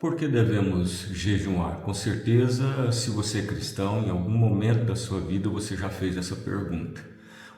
Por que devemos jejuar? Com certeza, se você é cristão, em algum momento da sua vida você já fez essa pergunta.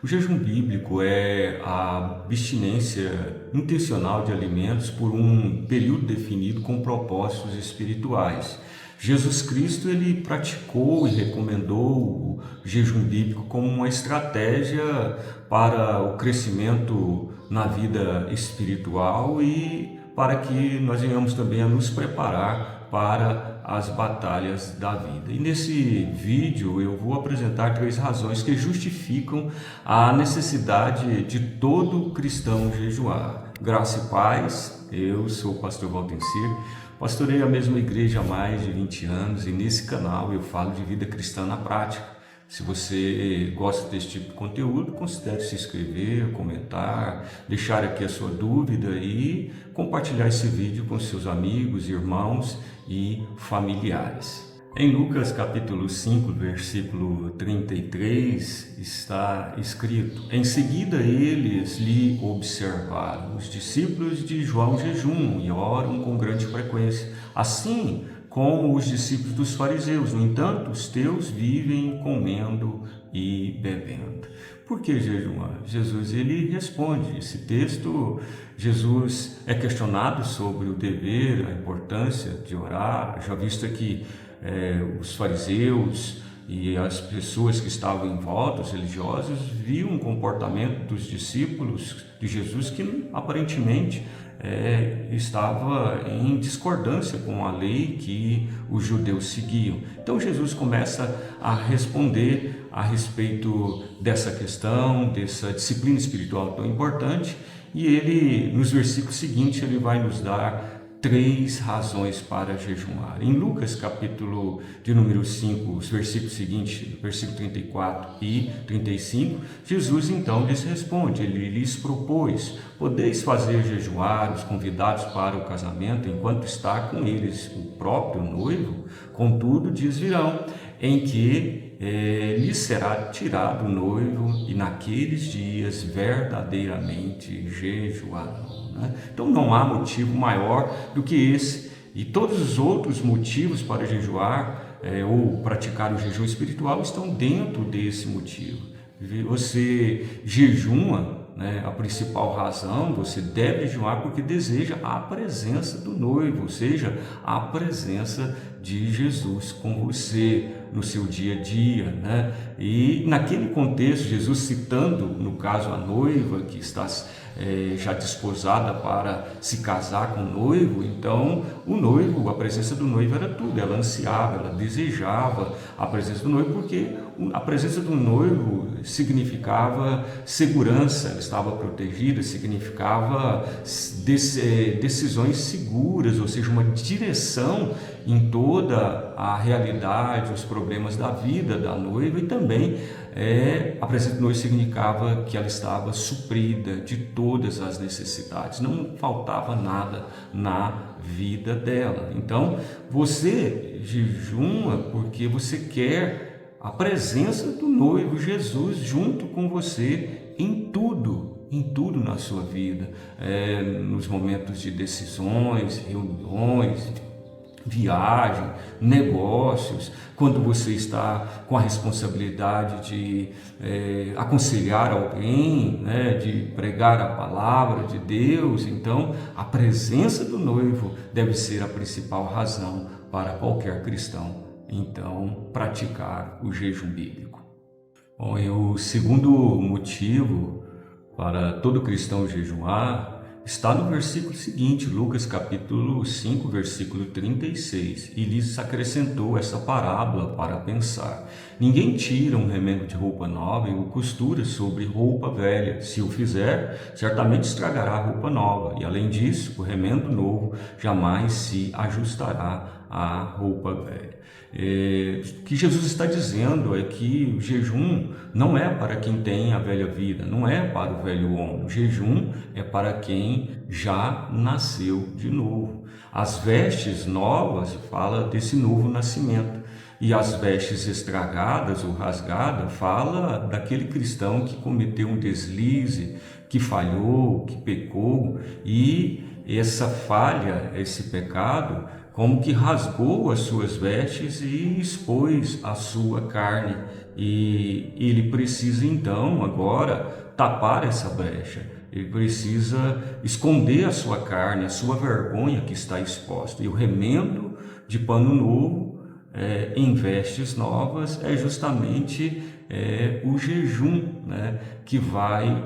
O jejum bíblico é a abstinência intencional de alimentos por um período definido com propósitos espirituais. Jesus Cristo ele praticou e recomendou o jejum bíblico como uma estratégia para o crescimento na vida espiritual e para que nós venhamos também a nos preparar para as batalhas da vida. E nesse vídeo eu vou apresentar 3 razões que justificam a necessidade de todo cristão jejuar. Graça e paz, eu sou o pastor Valtencir, pastorei a mesma igreja há mais de 20 anos e nesse canal eu falo de vida cristã na prática. Se você gosta desse tipo de conteúdo, considere se inscrever, comentar, deixar aqui a sua dúvida e compartilhar esse vídeo com seus amigos, irmãos e familiares. Em Lucas capítulo 5, versículo 33, está escrito: Em seguida eles lhe observaram. Os discípulos de João jejum e oram com grande frequência, assim como os discípulos dos fariseus. No entanto, os teus vivem comendo e bebendo. Por que jejuar? Jesus ele responde. Esse texto, Jesus é questionado sobre o dever, a importância de orar. Já visto aqui os fariseus e as pessoas que estavam em volta, os religiosos, viam o comportamento dos discípulos de Jesus que aparentemente estava em discordância com a lei que os judeus seguiam. Então Jesus começa a responder a respeito dessa questão, dessa disciplina espiritual tão importante, e ele, nos versículos seguintes, ele vai nos dar 3 razões para jejuar. Em Lucas, capítulo de número 5, os versículos seguintes, versículo 34 e 35, Jesus então lhes responde, ele lhes propôs: podeis fazer jejuar os convidados para o casamento enquanto está com eles o próprio noivo? Contudo, dias virão em que lhes será tirado o noivo e naqueles dias verdadeiramente jejuarão. Então não há motivo maior do que esse, e todos os outros motivos para jejuar ou praticar o jejum espiritual estão dentro desse motivo. Você jejuma, a principal razão, você deve jejuar porque deseja a presença do noivo, ou seja, a presença de Jesus com você no seu dia a dia, E naquele contexto, Jesus citando, no caso, a noiva que está já desposada para se casar com o noivo, então o noivo, a presença do noivo era tudo, ela ansiava, ela desejava a presença do noivo, porque a presença do noivo significava segurança, ela estava protegida, significava decisões seguras, ou seja, uma direção em toda a realidade, os problemas da vida da noiva, e também a presença do noivo significava que ela estava suprida de todas as necessidades, não faltava nada na vida dela. Então, você jejuma porque você quer a presença do noivo Jesus junto com você em tudo na sua vida, nos momentos de decisões, reuniões, viagem, negócios, quando você está com a responsabilidade de aconselhar alguém, de pregar a palavra de Deus. Então, a presença do noivo deve ser a principal razão para qualquer cristão, então, praticar o jejum bíblico. Bom, e o segundo motivo para todo cristão jejuar está no versículo seguinte, Lucas capítulo 5, versículo 36, e lhes acrescentou essa parábola para pensar: ninguém tira um remendo de roupa nova e o costura sobre roupa velha. Se o fizer, certamente estragará a roupa nova, e além disso, o remendo novo jamais se ajustará à roupa velha. O que Jesus está dizendo é que o jejum não é para quem tem a velha vida, não é para o velho homem. O jejum é para quem já nasceu de novo. As vestes novas fala desse novo nascimento, e as vestes estragadas ou rasgadas fala daquele cristão que cometeu um deslize, que falhou, que pecou, e essa falha, esse pecado como que rasgou as suas vestes e expôs a sua carne. E ele precisa então agora tapar essa brecha. Ele precisa esconder a sua carne, a sua vergonha que está exposta. E o remendo de pano novo em vestes novas é justamente o jejum, né, que vai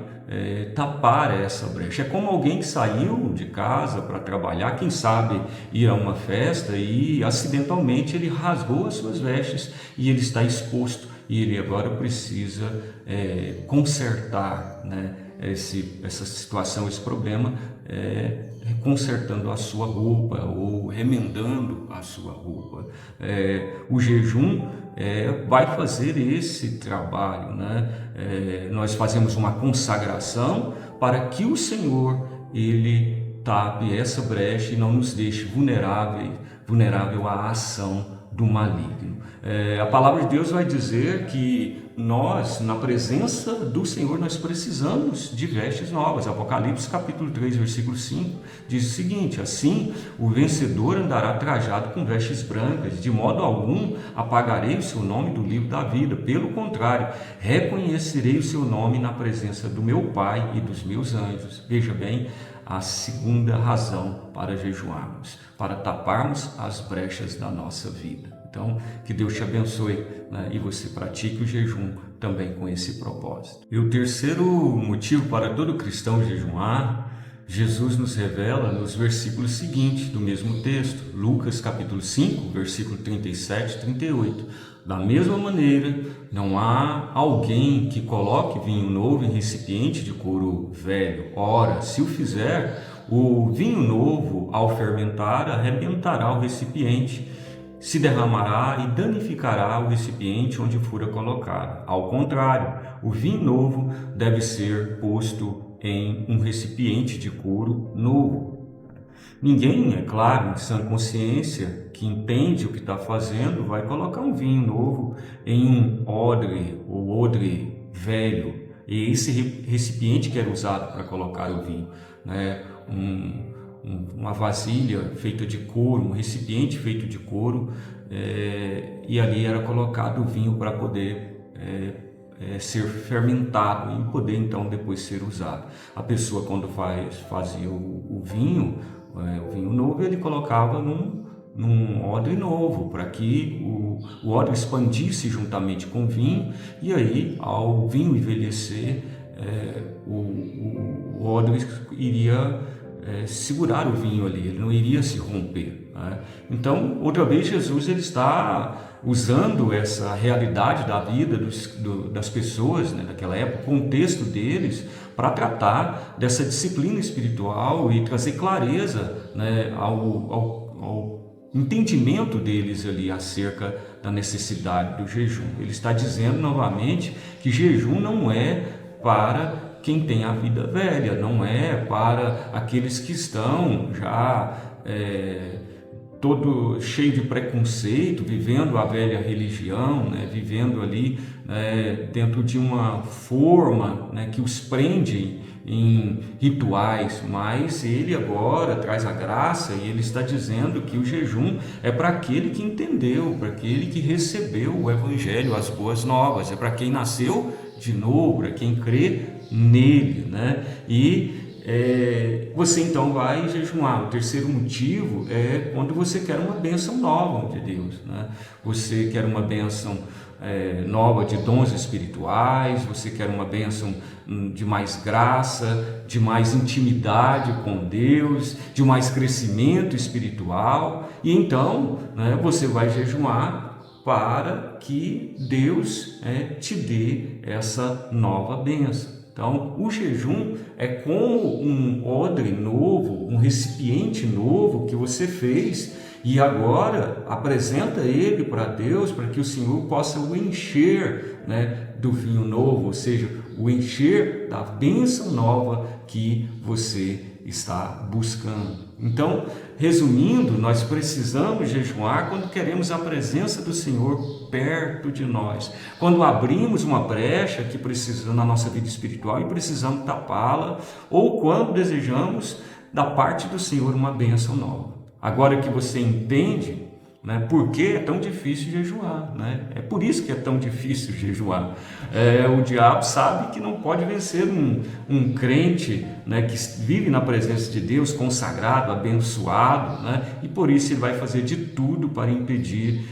tapar essa brecha. É como alguém que saiu de casa para trabalhar, quem sabe ir a uma festa e acidentalmente ele rasgou as suas vestes e ele está exposto e ele agora precisa consertar, né, essa situação, esse problema, consertando a sua roupa ou remendando a sua roupa. O jejum vai fazer esse trabalho, né? Nós fazemos uma consagração para que o Senhor ele tape essa brecha e não nos deixe vulnerável à ação do maligno. A palavra de Deus vai dizer que nós, na presença do Senhor, nós precisamos de vestes novas. Apocalipse capítulo 3, versículo 5, diz o seguinte: assim o vencedor andará trajado com vestes brancas, de modo algum apagarei o seu nome do livro da vida, pelo contrário, reconhecerei o seu nome na presença do meu Pai e dos meus anjos. Veja bem, a segunda razão para jejuarmos, para taparmos as brechas da nossa vida. Então, que Deus te abençoe, né, e você pratique o jejum também com esse propósito. E o terceiro motivo para todo cristão jejuar, Jesus nos revela nos versículos seguintes do mesmo texto, Lucas capítulo 5, versículo 37 e 38. Da mesma maneira, não há alguém que coloque vinho novo em recipiente de couro velho. Ora, se o fizer, o vinho novo, ao fermentar, arrebentará o recipiente, se derramará e danificará o recipiente onde fora colocado. Ao contrário, o vinho novo deve ser posto em um recipiente de couro novo. Ninguém, é claro, em sã consciência, que entende o que está fazendo, vai colocar um vinho novo em um odre ou odre velho. E esse recipiente que era usado para colocar o vinho, né, uma vasilha feita de couro, um recipiente feito de couro, e ali era colocado o vinho para poder ser fermentado e poder então depois ser usado. A pessoa, quando fazia o vinho novo, ele colocava num odre novo, para que o odre expandisse juntamente com o vinho, e aí, ao vinho envelhecer, o odre iria segurar o vinho ali, ele não iria se romper, né? Então, outra vez, Jesus ele está usando essa realidade da vida das pessoas, né, daquela época, o contexto deles, para tratar dessa disciplina espiritual e trazer clareza, né, ao entendimento deles ali acerca da necessidade do jejum. Ele está dizendo novamente que jejum não é para quem tem a vida velha, não é para aqueles que estão já todo cheio de preconceito, vivendo a velha religião, né, vivendo ali dentro de uma forma, né, que os prende em rituais, mas ele agora traz a graça e ele está dizendo que o jejum é para aquele que entendeu, para aquele que recebeu o Evangelho, as boas novas, é para quem nasceu de novo, para quem crê nele, né? E você então vai jejuar. O terceiro motivo é quando você quer uma bênção nova de Deus, né? Você quer uma bênção nova de dons espirituais, você quer uma bênção de mais graça, de mais intimidade com Deus, de mais crescimento espiritual, e então, né, você vai jejuar para que Deus te dê essa nova bênção. Então, o jejum é como um odre novo, um recipiente novo que você fez e agora apresenta ele para Deus, para que o Senhor possa o encher, né, do vinho novo, ou seja, o encher da bênção nova que você está buscando. Então, resumindo, nós precisamos jejuar quando queremos a presença do Senhor perto de nós, quando abrimos uma brecha que precisa na nossa vida espiritual e precisamos tapá-la, ou quando desejamos da parte do Senhor uma bênção nova. Agora que você entende, né, por que é tão difícil jejuar, né? É por isso que é tão difícil jejuar. O diabo sabe que não pode vencer um crente, né, que vive na presença de Deus, consagrado, abençoado, né? E por isso ele vai fazer de tudo para impedir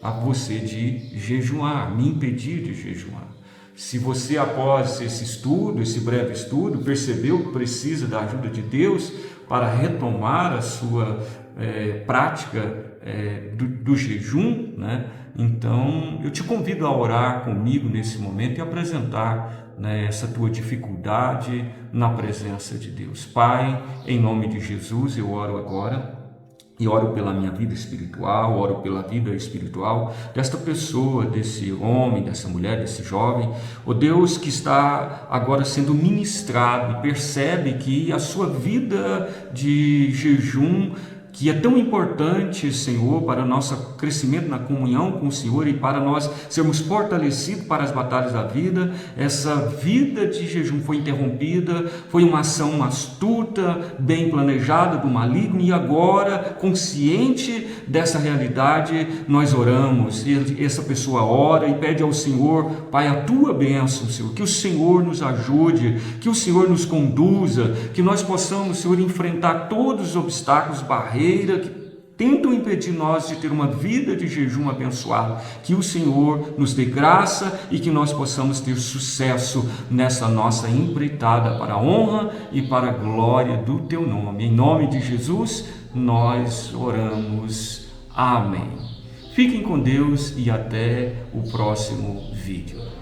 a você de jejuar, me impedir de jejuar. Se você, após esse estudo, esse breve estudo, percebeu que precisa da ajuda de Deus para retomar a sua prática do jejum, né? Então eu te convido a orar comigo nesse momento e apresentar, né, essa tua dificuldade na presença de Deus. Pai, em nome de Jesus, eu oro agora. E oro pela minha vida espiritual, oro pela vida espiritual desta pessoa, desse homem, dessa mulher, desse jovem, ó Deus, que está agora sendo ministrado e percebe que a sua vida de jejum, que é tão importante, Senhor, para o nosso crescimento na comunhão com o Senhor e para nós sermos fortalecidos para as batalhas da vida, essa vida de jejum foi interrompida, foi uma ação astuta, bem planejada do maligno, e agora, consciente dessa realidade, nós oramos, e essa pessoa ora e pede ao Senhor, Pai, a tua bênção, Senhor, que o Senhor nos ajude, que o Senhor nos conduza, que nós possamos, Senhor, enfrentar todos os obstáculos, barreiras, que tentam impedir nós de ter uma vida de jejum abençoado. Que o Senhor nos dê graça e que nós possamos ter sucesso nessa nossa empreitada para a honra e para a glória do teu nome. Em nome de Jesus nós oramos. Amém. Fiquem com Deus e até o próximo vídeo.